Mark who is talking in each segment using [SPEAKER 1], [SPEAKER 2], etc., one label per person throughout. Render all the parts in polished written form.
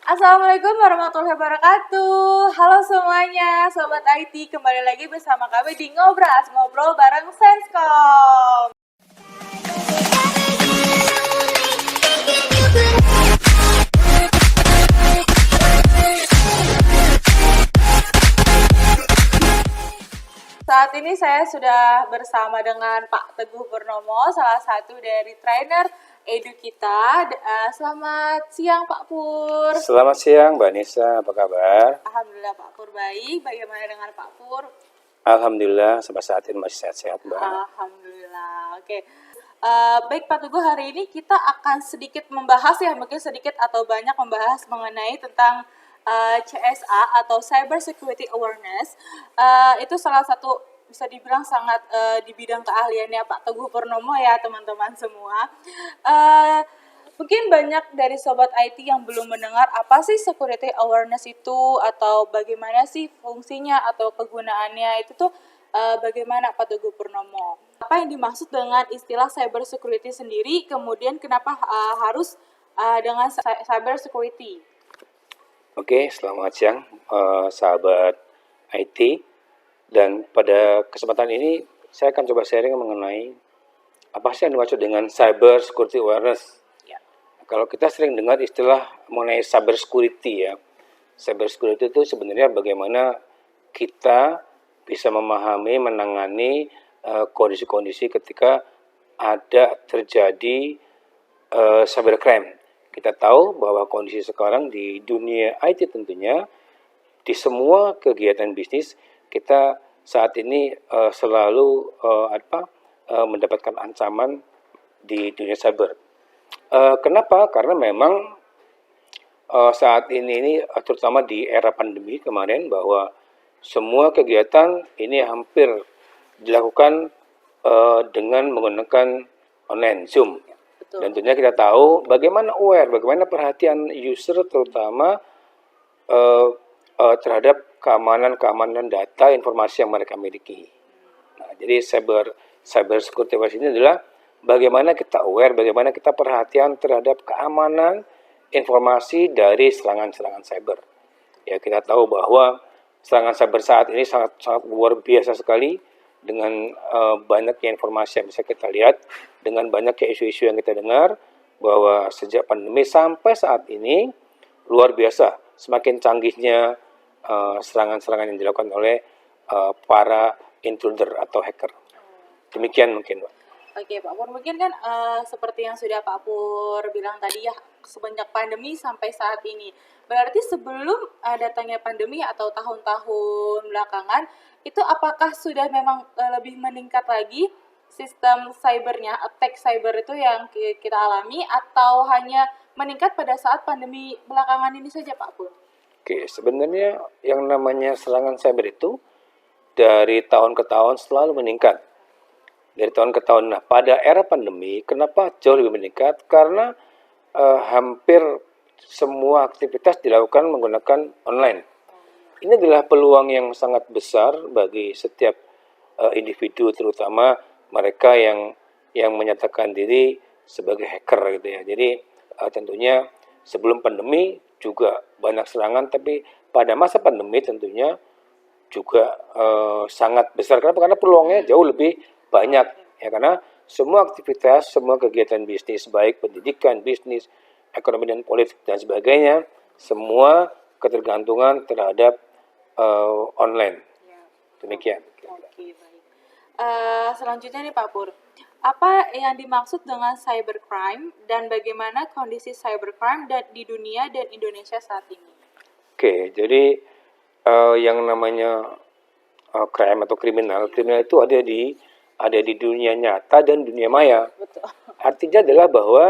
[SPEAKER 1] Assalamualaikum warahmatullahi wabarakatuh. Halo semuanya, Sobat IT. Kembali lagi bersama kami di Ngobras, ngobrol bareng Senskom. Saat ini saya sudah bersama dengan Pak Teguh Purnomo, salah satu dari trainer edu kita. Selamat siang Pak Pur.
[SPEAKER 2] Selamat siang Mbak Nisa, apa kabar?
[SPEAKER 1] Alhamdulillah Pak Pur baik. Bagaimana dengan Pak Pur?
[SPEAKER 2] Alhamdulillah sampai saat ini masih sehat-sehat Mbak.
[SPEAKER 1] Alhamdulillah. Oke. Baik Pak Teguh, hari ini kita akan sedikit membahas ya, mungkin sedikit atau banyak membahas mengenai tentang CSA atau Cyber Security Awareness. Itu salah satu bisa dibilang sangat di bidang keahliannya Pak Teguh Purnomo ya teman-teman semua. Mungkin banyak dari Sobat IT yang belum mendengar apa sih Security Awareness itu, atau bagaimana sih fungsinya atau kegunaannya itu tuh bagaimana Pak Teguh Purnomo. Apa yang dimaksud dengan istilah Cyber Security sendiri, kemudian kenapa harus dengan Cyber Security?
[SPEAKER 2] Oke, selamat siang sahabat IT. Dan pada kesempatan ini saya akan coba sharing mengenai apa sih yang dimaksud dengan Cyber Security Awareness.
[SPEAKER 1] Ya.
[SPEAKER 2] Kalau kita sering dengar istilah mengenai Cyber Security ya. Cyber Security itu sebenarnya bagaimana kita bisa memahami, menangani kondisi-kondisi ketika ada terjadi cybercrime. Kita tahu bahwa kondisi sekarang di dunia IT tentunya, di semua kegiatan bisnis, kita saat ini selalu mendapatkan ancaman di dunia cyber. Kenapa? Karena memang saat ini terutama di era pandemi kemarin, bahwa semua kegiatan ini hampir dilakukan dengan menggunakan online, Zoom.
[SPEAKER 1] Betul.
[SPEAKER 2] Dan tentunya kita tahu bagaimana aware, bagaimana perhatian user terutama terhadap keamanan data informasi yang mereka miliki. Nah, jadi cyber security ini adalah bagaimana kita aware, bagaimana kita perhatian terhadap keamanan informasi dari serangan-serangan cyber. Ya, kita tahu bahwa serangan cyber saat ini sangat luar biasa sekali, dengan banyaknya informasi yang bisa kita lihat, dengan banyaknya isu-isu yang kita dengar, bahwa sejak pandemi sampai saat ini luar biasa semakin canggihnya serangan-serangan yang dilakukan oleh para intruder atau hacker. Demikian mungkin Pak.
[SPEAKER 1] Oke Pak Pur, mungkin kan seperti yang sudah Pak Pur bilang tadi ya, semenjak pandemi sampai saat ini. Berarti sebelum datangnya pandemi atau tahun-tahun belakangan, itu apakah sudah memang lebih meningkat lagi sistem cybernya, attack cyber itu yang kita alami, atau hanya meningkat pada saat pandemi belakangan ini saja Pak Pur?
[SPEAKER 2] Oke, sebenarnya yang namanya serangan cyber itu dari tahun ke tahun selalu meningkat. Dari tahun ke tahun. Nah, pada era pandemi, kenapa jauh lebih meningkat? Karena hampir semua aktivitas dilakukan menggunakan online. Ini adalah peluang yang sangat besar bagi setiap individu, terutama mereka yang menyatakan diri sebagai hacker gitu ya. Jadi tentunya sebelum pandemi juga banyak serangan, tapi pada masa pandemi tentunya juga sangat besar. Kenapa? Karena peluangnya jauh lebih banyak ya, karena semua aktivitas, semua kegiatan bisnis, baik pendidikan, bisnis, ekonomi dan politik dan sebagainya, semua ketergantungan terhadap online. Demikian.
[SPEAKER 1] Oke, baik. Selanjutnya nih Pak Pur, apa yang dimaksud dengan cybercrime dan bagaimana kondisi cybercrime di dunia dan Indonesia saat ini?
[SPEAKER 2] Oke, jadi yang namanya crime atau kriminal itu ada di dunia nyata dan dunia maya.
[SPEAKER 1] Betul.
[SPEAKER 2] Artinya adalah bahwa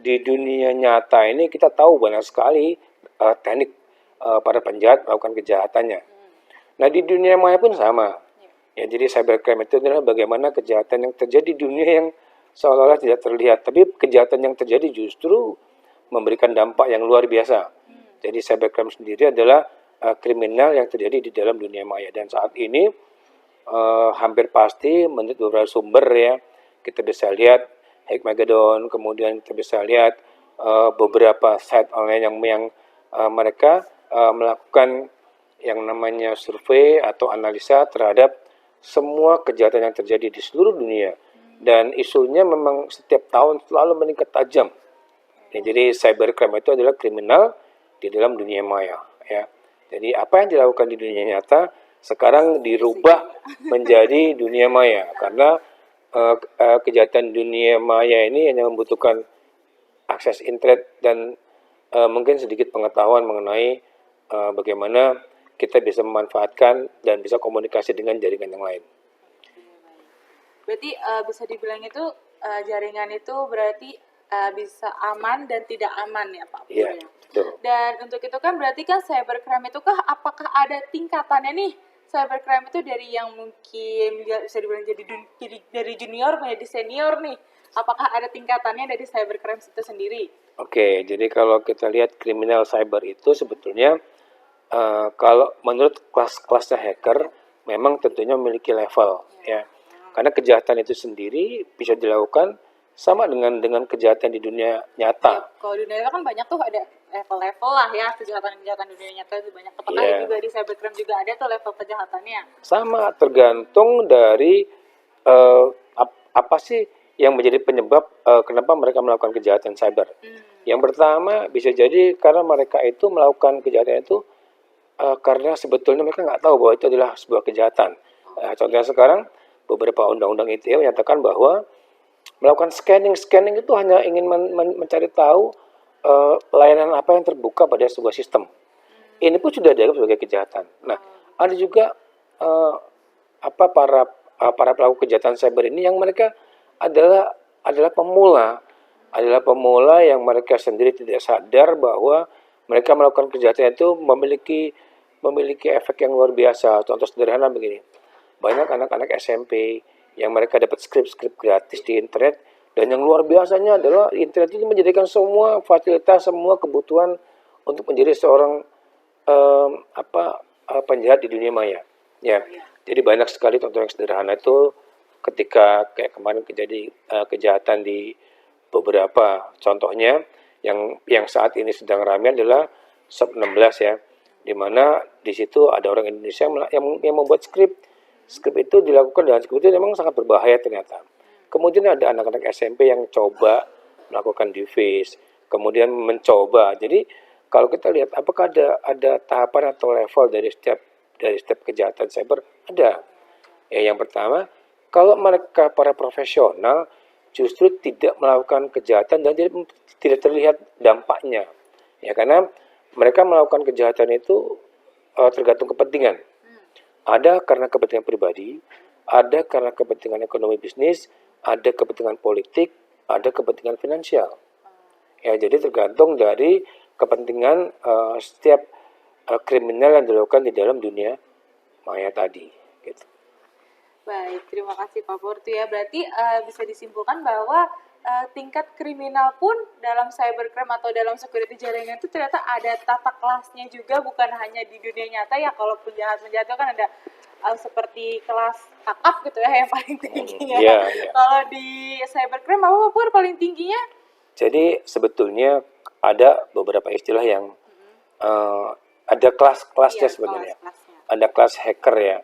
[SPEAKER 2] di dunia nyata ini kita tahu banyak sekali teknik para penjahat melakukan kejahatannya. Nah, di dunia maya pun sama. Ya, jadi cybercrime itu adalah bagaimana kejahatan yang terjadi di dunia yang seolah-olah tidak terlihat, tapi kejahatan yang terjadi justru memberikan dampak yang luar biasa. Jadi cybercrime sendiri adalah kriminal yang terjadi di dalam dunia maya, dan saat ini hampir pasti menurut beberapa sumber ya, kita bisa lihat Hackmageddon, kemudian kita bisa lihat beberapa site online yang mereka melakukan yang namanya survei atau analisa terhadap semua kejahatan yang terjadi di seluruh dunia, dan isunya memang setiap tahun selalu meningkat tajam. Ya, jadi cybercrime itu adalah kriminal di dalam dunia maya. Ya. Jadi apa yang dilakukan di dunia nyata sekarang dirubah menjadi dunia maya, karena kejahatan dunia maya ini hanya membutuhkan akses internet dan mungkin sedikit pengetahuan mengenai bagaimana kita bisa memanfaatkan dan bisa komunikasi dengan jaringan yang lain.
[SPEAKER 1] Berarti bisa dibilang itu jaringan itu berarti bisa aman dan tidak aman ya Pak Pur,
[SPEAKER 2] Iya,
[SPEAKER 1] ya.
[SPEAKER 2] betul.
[SPEAKER 1] Dan untuk itu kan berarti kan cybercrime itu kah apakah ada tingkatannya nih? Cybercrime itu dari yang mungkin bisa dibilang jadi dari junior menjadi senior nih. Apakah ada tingkatannya dari cybercrime itu sendiri?
[SPEAKER 2] Oke, jadi kalau kita lihat kriminal cyber itu sebetulnya kalau menurut kelas-kelasnya hacker memang tentunya memiliki level, ya. Karena kejahatan itu sendiri bisa dilakukan sama dengan kejahatan di dunia nyata.
[SPEAKER 1] Kalau di dunia nyata kan banyak tuh ada level-level lah ya, kejahatan-kejahatan di dunia nyata itu banyak. Apakah
[SPEAKER 2] Iya.
[SPEAKER 1] juga di cybercrime juga ada tuh level kejahatannya?
[SPEAKER 2] Sama, tergantung dari apa sih yang menjadi penyebab kenapa mereka melakukan kejahatan cyber. Yang pertama bisa jadi karena mereka itu melakukan kejahatan itu karena sebetulnya mereka nggak tahu bahwa itu adalah sebuah kejahatan. Contohnya sekarang beberapa undang-undang ITE menyatakan bahwa melakukan scanning itu hanya ingin mencari tahu layanan apa yang terbuka pada sebuah sistem. Ini pun sudah dianggap sebagai kejahatan. Nah, ada juga para pelaku kejahatan cyber ini yang mereka adalah pemula yang mereka sendiri tidak sadar bahwa mereka melakukan kejahatan itu memiliki efek yang luar biasa. Contoh sederhana begini, banyak anak-anak SMP yang mereka dapat skrip gratis di internet, dan yang luar biasanya adalah internet itu menjadikan semua fasilitas, semua kebutuhan untuk menjadi seorang penjahat di dunia maya. Ya, jadi banyak sekali contoh yang sederhana itu ketika kayak kemarin terjadi kejahatan di beberapa contohnya yang saat ini sedang ramai adalah Sub 16 ya, di mana di situ ada orang Indonesia yang membuat skrip itu dilakukan, dan skrip itu memang sangat berbahaya ternyata. Kemudian ada anak-anak SMP yang coba melakukan device, kemudian mencoba. Jadi kalau kita lihat apakah ada tahapan atau level dari setiap kejahatan cyber, ada. Ya, yang pertama, kalau mereka para profesional justru tidak melakukan kejahatan dan tidak terlihat dampaknya. Ya, karena mereka melakukan kejahatan itu tergantung kepentingan. Ada karena kepentingan pribadi, ada karena kepentingan ekonomi bisnis, ada kepentingan politik, ada kepentingan finansial. Ya, jadi tergantung dari kepentingan setiap kriminal yang dilakukan di dalam dunia maya tadi. Gitu.
[SPEAKER 1] Baik, terima kasih Pak Pur. Ya, berarti bisa disimpulkan bahwa tingkat kriminal pun dalam cybercrime atau dalam security jaringan itu ternyata ada tata kelasnya juga, bukan hanya di dunia nyata ya. Kalau penjahat-penjahat itu kan ada seperti kelas kakap gitu ya yang paling tingginya. Kalau di cybercrime apa Pak Pur paling tingginya?
[SPEAKER 2] Jadi sebetulnya ada beberapa istilah yang ada kelas-kelasnya sebenarnya. Ada kelas hacker ya,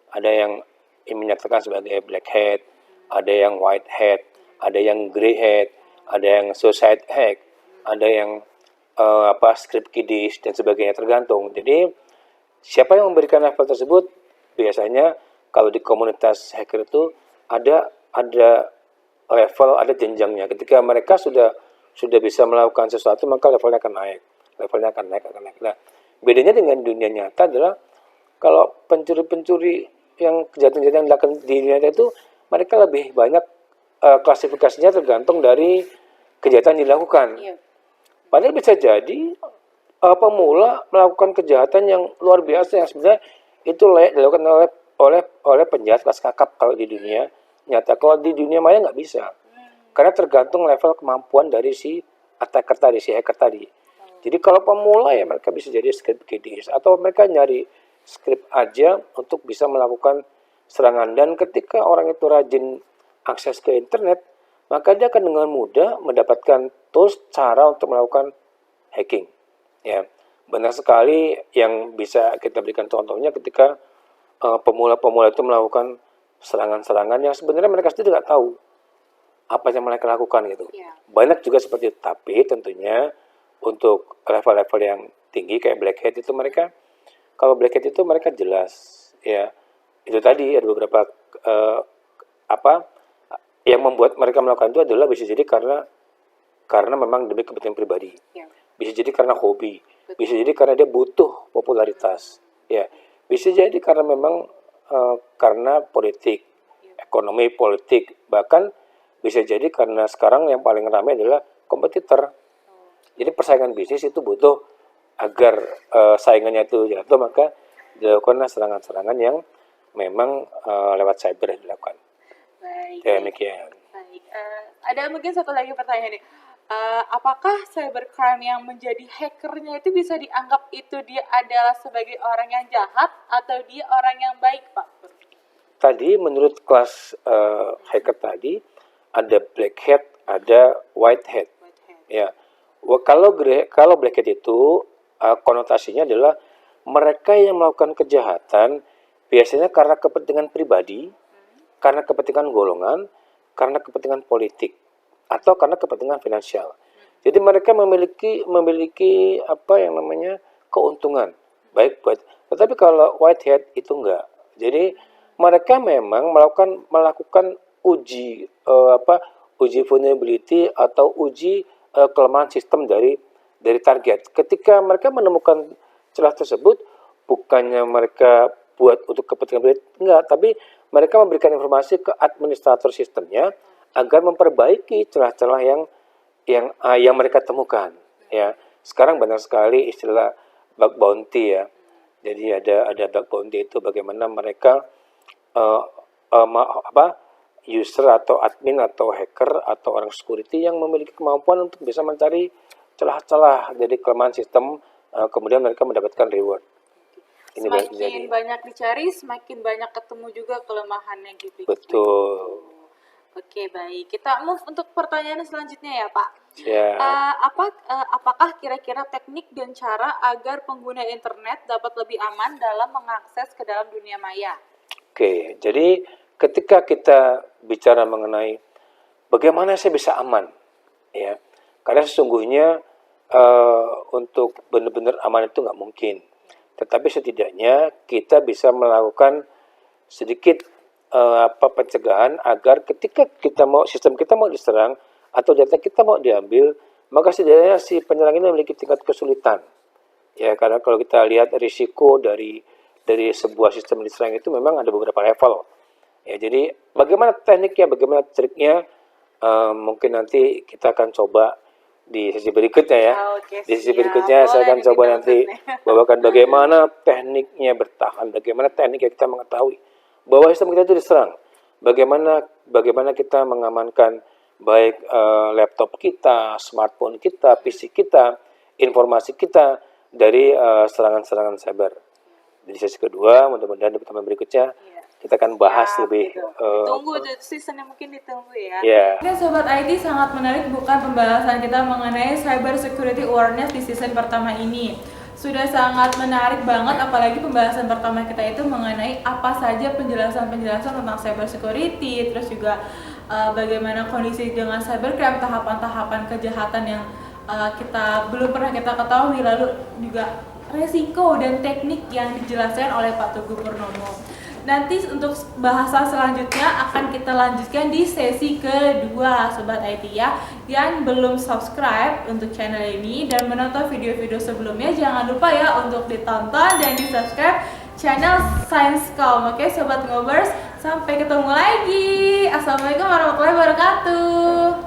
[SPEAKER 2] ada yang menyatakan sebagai black hat, ada yang white hat, ada yang grey hat, ada yang suicide hack, ada yang script kiddies dan sebagainya, tergantung. Jadi siapa yang memberikan level tersebut, biasanya kalau di komunitas hacker itu ada level, ada jenjangnya. Ketika mereka sudah bisa melakukan sesuatu, maka levelnya akan naik. Nah, bedanya dengan dunia nyata adalah kalau pencuri-pencuri yang kejahatan-kejahatan yang dilakukan di dunia nyata itu, mereka lebih banyak klasifikasinya tergantung dari kejahatan yang dilakukan. Padahal bisa jadi pemula melakukan kejahatan yang luar biasa yang sebenarnya itu layak dilakukan oleh penjahat kelas kakap kalau di dunia nyata. Kalau di dunia maya nggak bisa, karena tergantung level kemampuan dari si attacker tadi, si hacker tadi. Jadi kalau pemula ya mereka bisa jadi script kiddies, atau mereka nyari script aja untuk bisa melakukan serangan. Dan ketika orang itu rajin akses ke internet, maka dia akan dengan mudah mendapatkan tools cara untuk melakukan hacking. Ya, banyak sekali yang bisa kita berikan contohnya ketika pemula-pemula itu melakukan serangan-serangan yang sebenarnya mereka sendiri nggak tahu apa yang mereka lakukan gitu. Banyak juga seperti itu, tapi tentunya untuk level-level yang tinggi kayak black hat itu mereka, kalau black hat itu mereka jelas ya, itu tadi ada beberapa yang membuat mereka melakukan itu adalah bisa jadi karena memang demi kepentingan pribadi, bisa jadi karena hobi, bisa jadi karena dia butuh popularitas, ya, bisa jadi karena memang karena politik, ekonomi politik, bahkan bisa jadi karena sekarang yang paling ramai adalah kompetitor. Jadi persaingan bisnis itu butuh agar saingannya itu jatuh, maka dilakukan serangan-serangan yang memang lewat cyber yang dilakukan.
[SPEAKER 1] Baik.
[SPEAKER 2] Demikian.
[SPEAKER 1] Baik. Ada mungkin satu lagi pertanyaan nih. Apakah cybercrime yang menjadi hackernya itu bisa dianggap itu dia adalah sebagai orang yang jahat atau dia orang yang baik, Pak?
[SPEAKER 2] Tadi menurut kelas hacker tadi ada black hat, ada white hat. Ya. Kalau black hat itu konotasinya adalah mereka yang melakukan kejahatan biasanya karena kepentingan pribadi, karena kepentingan golongan, karena kepentingan politik, atau karena kepentingan finansial. Jadi mereka memiliki apa yang namanya keuntungan baik buat. Tetapi kalau white hat itu enggak. Jadi mereka memang melakukan uji uji vulnerability atau uji kelemahan sistem dari target. Ketika mereka menemukan celah tersebut, bukannya mereka buat untuk kepentingan pribadi, enggak, tapi mereka memberikan informasi ke administrator sistemnya agar memperbaiki celah-celah yang mereka temukan. Ya, sekarang banyak sekali istilah bug bounty ya. Jadi ada bug bounty itu bagaimana mereka user atau admin atau hacker atau orang security yang memiliki kemampuan untuk bisa mencari celah-celah dari kelemahan sistem, kemudian mereka mendapatkan reward.
[SPEAKER 1] Ini semakin banyak dicari, semakin banyak ketemu juga kelemahannya gitu.
[SPEAKER 2] Betul.
[SPEAKER 1] Oke, baik. Kita move untuk pertanyaan selanjutnya ya, Pak.
[SPEAKER 2] Ya.
[SPEAKER 1] Apakah kira-kira teknik dan cara agar pengguna internet dapat lebih aman dalam mengakses ke dalam dunia maya?
[SPEAKER 2] Oke, jadi ketika kita bicara mengenai bagaimana saya bisa aman, ya, karena sesungguhnya untuk benar-benar aman itu nggak mungkin. Tetapi setidaknya kita bisa melakukan sedikit pencegahan agar ketika sistem kita mau diserang atau data kita mau diambil, maka setidaknya si penyerang ini memiliki tingkat kesulitan. Ya, karena kalau kita lihat risiko dari sebuah sistem diserang itu memang ada beberapa level. Ya, jadi bagaimana tekniknya, bagaimana triknya, mungkin nanti kita akan coba di sesi berikutnya ya. Di sesi berikutnya saya akan coba nanti bawakan bagaimana tekniknya bertahan, bagaimana tekniknya kita mengetahui bahwa sistem kita itu diserang, bagaimana kita mengamankan baik laptop kita, smartphone kita, PC kita, informasi kita dari serangan-serangan cyber. Di sesi kedua, mudah-mudahan di pertemuan berikutnya kita akan bahas lebih.
[SPEAKER 1] Tunggu season yang mungkin ditunggu ya.
[SPEAKER 2] Yeah.
[SPEAKER 1] Ini Sobat IT sangat menarik bukan pembahasan kita mengenai cyber security awareness di season pertama ini. Sudah sangat menarik banget, apalagi pembahasan pertama kita itu mengenai apa saja penjelasan-penjelasan tentang cyber security, terus juga bagaimana kondisi dengan cybercrime, tahapan-tahapan kejahatan yang belum pernah kita ketahui, lalu juga resiko dan teknik yang dijelaskan oleh Pak Teguh Purnomo. Nanti untuk bahasan selanjutnya akan kita lanjutkan di sesi kedua, Sobat IT ya. Yang belum subscribe untuk channel ini dan menonton video-video sebelumnya, jangan lupa ya untuk ditonton dan di subscribe channel Sciencecom. Oke Sobat Ngobers, sampai ketemu lagi. Assalamualaikum warahmatullahi wabarakatuh.